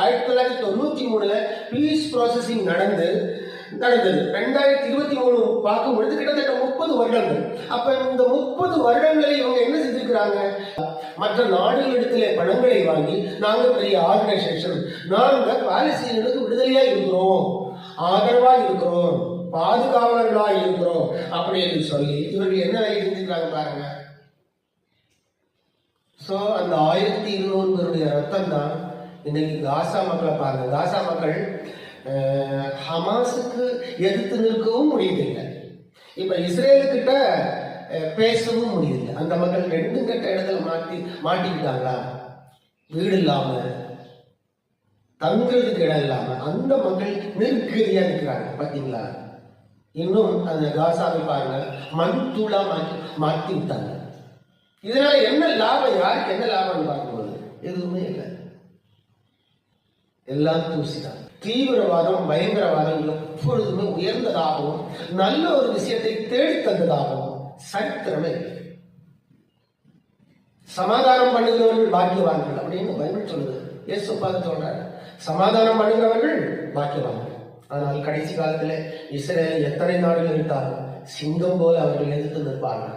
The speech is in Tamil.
1993 பீஸ் ப்ராசஸிங் நடந்தது. 2023 பார்க்கும் பொழுது கிட்டத்தட்ட 30 வருடங்கள். அப்ப இந்த 30 வருடங்களை இவங்க என்ன செஞ்சிருக்கிறாங்க? மற்ற நாடுகளிடத்திலே பணங்களை வாங்கி நாங்க பெரிய ஆர்கனைசேஷன், நாங்க பாலஸ்தீனர்களுக்கு விடுதலையா இருக்கிறோம், ஆதரவா இருக்கிறோம், பாதுகாவலர்களா இருக்கிறோம் அப்படின்னு சொல்லி இவர்கள் என்ன வேலை செஞ்சிருக்காங்க பாருங்க. சோ அந்த 1200 பேருடைய ரத்தம் தான் இன்னைக்கு காசா மக்களை பாருங்க. காசா மக்கள் ஹமாஸுக்கு எதிர்த்து நிற்கவும் முடியதில்லை, இப்ப இஸ்ரேலுக்கிட்ட பேசவும் முடியல. அந்த மக்கள் 2 கட்ட இடத்துல மாட்டிக்கிட்டாங்களா, வீடு இல்லாம தங்குறதுக்கு இடம் இல்லாம அந்த மக்கள் நெருக்கடியா இருக்கிறாங்க. பாத்தீங்களா? இன்னும் அந்த காசாவை பாருங்க, மண் தூளா மாற்றி விட்டாங்க. இதனால என்ன லாபம்? யாருக்கு என்ன லாபம்னு பார்க்கும்போது எதுவுமே இல்லை, எல்லாம் தூசிதான். தீவிரவாதம், பயங்கரவாதம் எப்பொழுதுமே உயர்ந்ததாகவும் நல்ல ஒரு விஷயத்தை தேடி தந்ததாகவும் சரித்திரமே இல்லை. சமாதானம் பண்ணுகிறவர்கள் பாக்கியவான்கள் அப்படின்னு பைபிள் சொல்லுது. இயேசு பார்த்து சொல்றாரு, சமாதானம் பண்ணுகிறவர்கள் பாக்கியவான்கள். ஆனால் கடைசி காலத்துல இஸ்ரேல் எத்தனை நாடுகள் இருந்தாலும் சிங்கம் போல அவர்கள் எதிர்த்து நிற்பார்கள்.